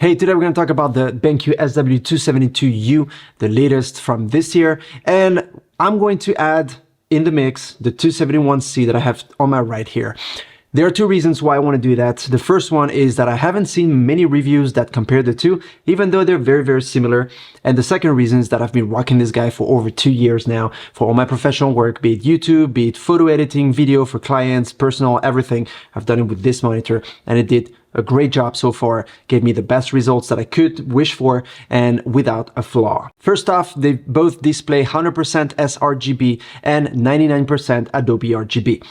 Hey, today we're going to talk about the BenQ SW272U, the latest from this year, and I'm going to add in the mix the 271C that I have on my right here. There are two reasons why I want to do that. The first one is that I haven't seen many reviews that compare the two, even though they're very, very similar. And the second reason is that I've been rocking this guy for over 2 years now for all my professional work, be it YouTube, be it photo editing, video for clients, personal, everything. I've done it with this monitor and it did a great job so far, gave me the best results that I could wish for and without a flaw. First off, they both display 100% sRGB and 99% Adobe RGB.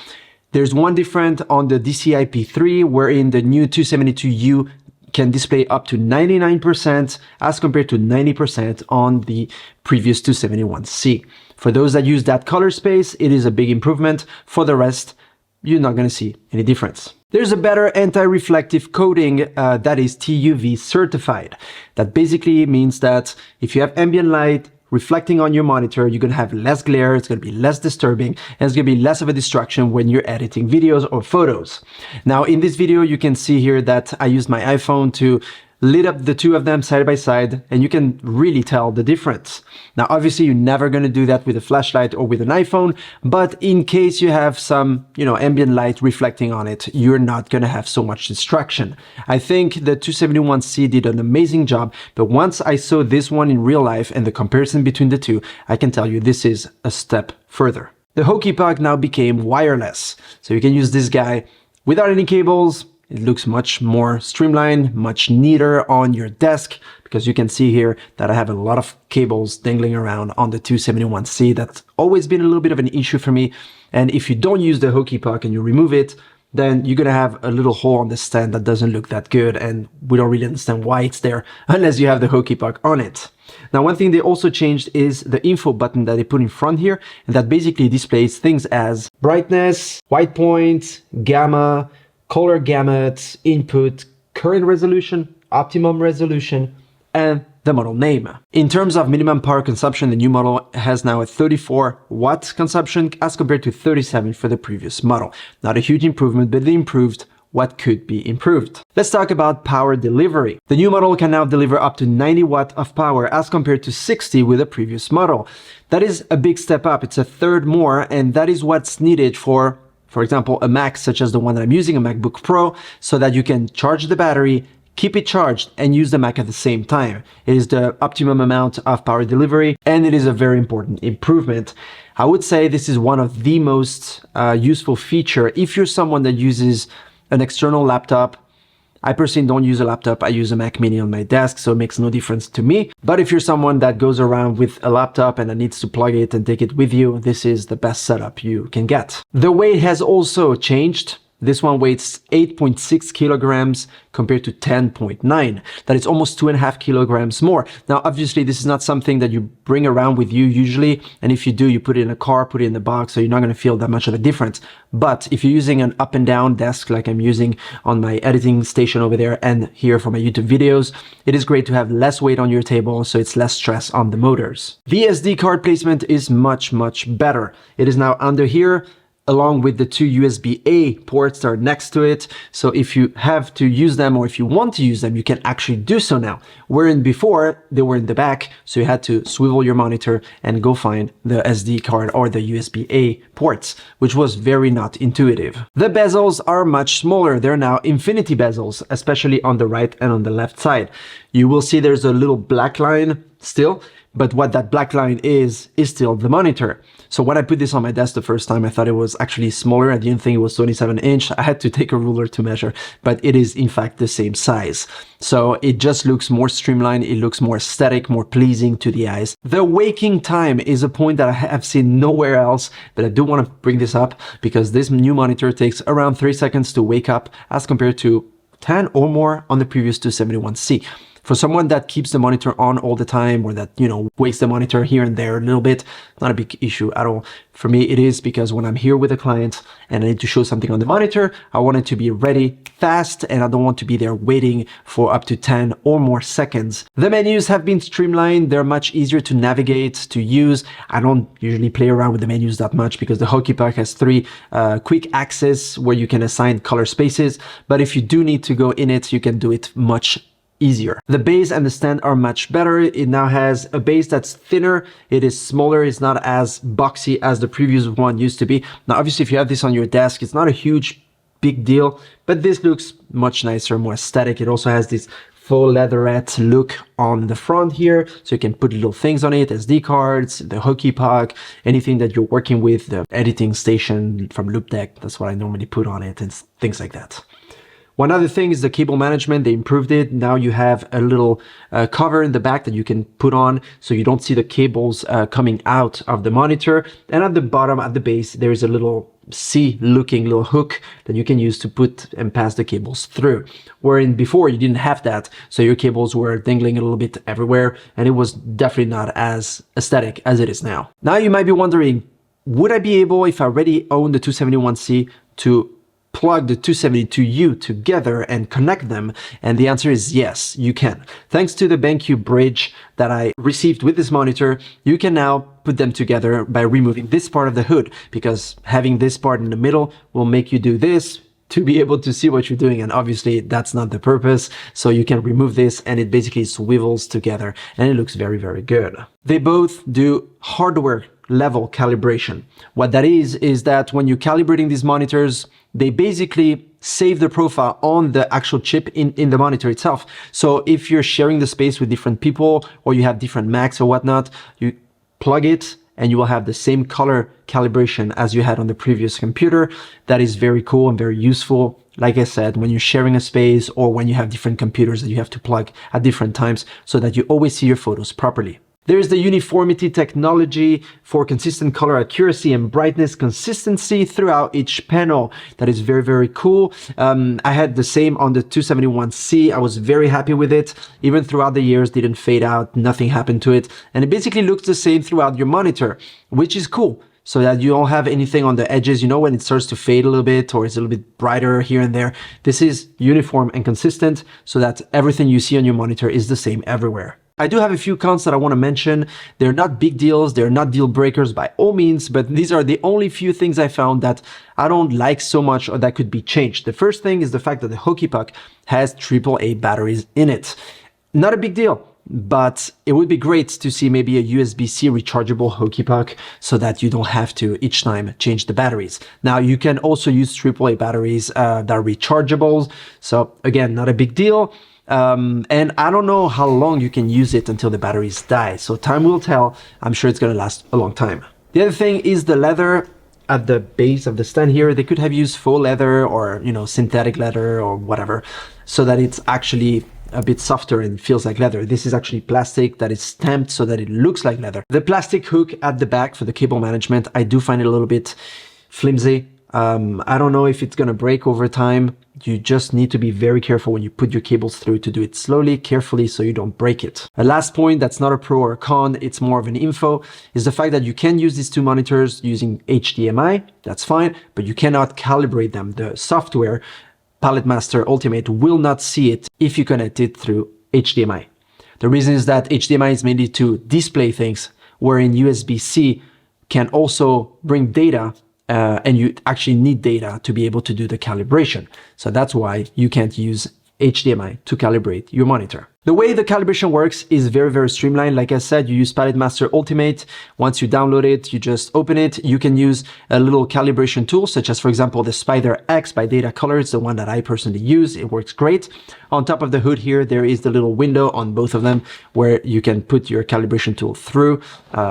There's one different on the DCI-P3, wherein the new 272U can display up to 99% as compared to 90% on the previous 271C. For those that use that color space, it is a big improvement. For the rest, you're not going to see any difference. There's a better anti-reflective coating that is TUV certified. That basically means that if you have ambient light reflecting on your monitor, you're going to have less glare, it's going to be less disturbing, and it's going to be less of a distraction when you're editing videos or photos. Now, in this video, you can see here that I used my iPhone to lit up the two of them side by side, and you can really tell the difference. Now, obviously, you're never going to do that with a flashlight or with an iPhone, but in case you have some, ambient light reflecting on it, you're not going to have so much distraction. I think the 271C did an amazing job, but once I saw this one in real life and the comparison between the two, I can tell you this is a step further. The Hokey Puck now became wireless, so you can use this guy without any cables. It looks much more streamlined, much neater on your desk, because you can see here that I have a lot of cables dangling around on the 271C. That's always been a little bit of an issue for me. And if you don't use the Hokey Puck and you remove it, then you're going to have a little hole on the stand that doesn't look that good. And we don't really understand why it's there unless you have the Hokey Puck on it. Now, one thing they also changed is the info button that they put in front here, and that basically displays things as brightness, white point, gamma, color gamut, input, current resolution, optimum resolution, and the model name. In terms of minimum power consumption, the new model has now a 34 watt consumption as compared to 37 for the previous model. Not a huge improvement, but they improved what could be improved. Let's talk about power delivery. The new model can now deliver up to 90 watt of power as compared to 60 with the previous model. That is a big step up. It's a third more, and that is what's needed for example, a Mac such as the one that I'm using, a MacBook Pro, so that you can charge the battery, keep it charged, and use the Mac at the same time. It is the optimum amount of power delivery, and it is a very important improvement. I would say this is one of the most useful feature if you're someone that uses an external laptop. I personally don't use a laptop, I use a Mac Mini on my desk, so it makes no difference to me. But if you're someone that goes around with a laptop and that needs to plug it and take it with you, this is the best setup you can get. The weight has also changed. This one weighs 8.6 kilograms compared to 10.9. That is almost 2.5 kilograms more. Now, obviously, this is not something that you bring around with you usually. And if you do, you put it in a car, put it in the box, so you're not going to feel that much of a difference. But if you're using an up and down desk like I'm using on my editing station over there and here for my YouTube videos, it is great to have less weight on your table, so it's less stress on the motors. The SD card placement is much, much better. It is now under here, along with the two USB-A ports that are next to it. So if you have to use them or if you want to use them, you can actually do so now. Wherein before, they were in the back, so you had to swivel your monitor and go find the SD card or the USB-A ports, which was very not intuitive. The bezels are much smaller. They're now infinity bezels, especially on the right and on the left side. You will see there's a little black line still, but what that black line is still the monitor. So when I put this on my desk the first time, I thought it was actually smaller. I didn't think it was 27 inch. I had to take a ruler to measure, but it is in fact the same size. So it just looks more streamlined. It looks more aesthetic, more pleasing to the eyes. The waking time is a point that I have seen nowhere else, but I do want to bring this up because this new monitor takes around 3 seconds to wake up as compared to 10 or more on the previous 271C. For someone that keeps the monitor on all the time or that, wakes the monitor here and there a little bit, not a big issue at all. For me, it is because when I'm here with a client and I need to show something on the monitor, I want it to be ready fast and I don't want to be there waiting for up to 10 or more seconds. The menus have been streamlined. They're much easier to navigate, to use. I don't usually play around with the menus that much because the Hokey Puck has 3 quick access where you can assign color spaces. But if you do need to go in it, you can do it much easier. The base and the stand are much better. It now has a base that's thinner. It is smaller. It's not as boxy as the previous one used to be. Now, obviously, if you have this on your desk, it's not a huge big deal, but this looks much nicer, more aesthetic. It also has this faux leatherette look on the front here, so you can put little things on it, SD cards, the hockey puck, anything that you're working with, the editing station from Loopdeck, that's what I normally put on it, and things like that. One other thing is the cable management. They improved it. Now you have a little cover in the back that you can put on so you don't see the cables coming out of the monitor. And at the bottom, at the base, there is a little C-looking little hook that you can use to put and pass the cables through. Wherein before you didn't have that, so your cables were dangling a little bit everywhere, and it was definitely not as aesthetic as it is now. Now you might be wondering, would I be able, if I already own the 271C, to plug the 272U together and connect them? And the answer is yes, you can. Thanks to the BenQ bridge that I received with this monitor, you can now put them together by removing this part of the hood, because having this part in the middle will make you do this to be able to see what you're doing, and obviously that's not the purpose. So you can remove this and it basically swivels together and it looks very, very good. They both do hardware level calibration. What that is that when you're calibrating these monitors, they basically save the profile on the actual chip in the monitor itself. So if you're sharing the space with different people or you have different Macs or whatnot, you plug it and you will have the same color calibration as you had on the previous computer. That is very cool and very useful. Like I said, when you're sharing a space or when you have different computers that you have to plug at different times so that you always see your photos properly. There's the uniformity technology for consistent color accuracy and brightness consistency throughout each panel. That is very, very cool. I had the same on the 271C. I was very happy with it. Even throughout the years, didn't fade out, nothing happened to it. And it basically looks the same throughout your monitor, which is cool. So that you don't have anything on the edges, you know, when it starts to fade a little bit or it's a little bit brighter here and there. This is uniform and consistent so that everything you see on your monitor is the same everywhere. I do have a few cons that I want to mention. They're not big deals, they're not deal breakers by all means, but these are the only few things I found that I don't like so much or that could be changed. The first thing is the fact that the hockey puck has AAA batteries in it. Not a big deal, but it would be great to see maybe a USB-C rechargeable hockey puck so that you don't have to each time change the batteries. Now you can also use AAA batteries that are rechargeable. So again, not a big deal. And I don't know how long you can use it until the batteries die. So time will tell. I'm sure it's going to last a long time. The other thing is the leather at the base of the stand here. They could have used faux leather or, you know, synthetic leather or whatever, so that it's actually a bit softer and feels like leather. This is actually plastic that is stamped so that it looks like leather. The plastic hook at the back for the cable management, I do find it a little bit flimsy. I don't know if it's going to break over time. You just need to be very careful when you put your cables through to do it slowly, carefully, so you don't break it. A last point that's not a pro or a con, it's more of an info, is the fact that you can use these two monitors using HDMI, that's fine, but you cannot calibrate them. The software, Palette Master Ultimate, will not see it if you connect it through HDMI. The reason is that HDMI is mainly to display things, wherein USB-C can also bring data and you actually need data to be able to do the calibration. So that's why you can't use HDMI to calibrate your monitor. The way the calibration works is very, very streamlined. Like I said, you use Palette Master Ultimate. Once you download it, you just open it. You can use a little calibration tool, such as, for example, the Spider X by Data Color. It's the one that I personally use. It works great. On top of the hood here, there is the little window on both of them where you can put your calibration tool through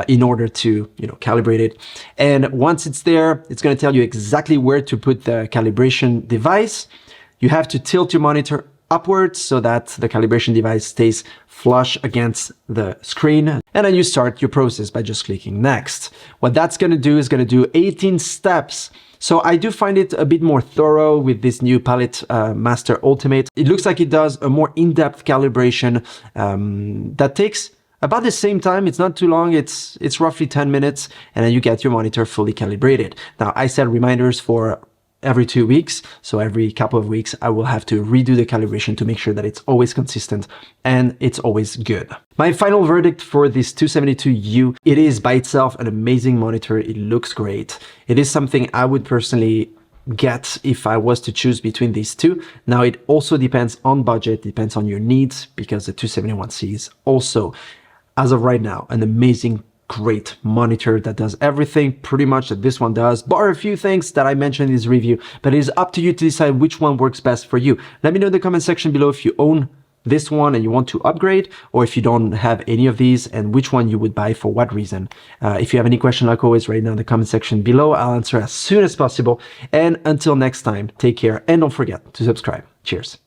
in order to, you know, calibrate it. And once it's there, it's going to tell you exactly where to put the calibration device. You have to tilt your monitor upwards so that the calibration device stays flush against the screen. And then you start your process by just clicking next. What that's going to do is going to do 18 steps. So I do find it a bit more thorough with this new Palette Master Ultimate. It looks like it does a more in-depth calibration that takes about the same time. It's not too long. It's roughly 10 minutes, and then you get your monitor fully calibrated. Now, I set reminders for every 2 weeks. So every couple of weeks, I will have to redo the calibration to make sure that it's always consistent and it's always good. My final verdict for this 272U, it is by itself an amazing monitor. It looks great. It is something I would personally get if I was to choose between these two. Now, it also depends on budget, depends on your needs, because the 271C is also, as of right now, an amazing, great monitor that does everything pretty much that this one does, bar a few things that I mentioned in this review, but it is up to you to decide which one works best for you. Let me know in the comment section below if you own this one and you want to upgrade, or if you don't have any of these, and which one you would buy for what reason. If you have any question, like always, right now in the comment section below, I'll answer as soon as possible. And until next time, take care and don't forget to subscribe. Cheers.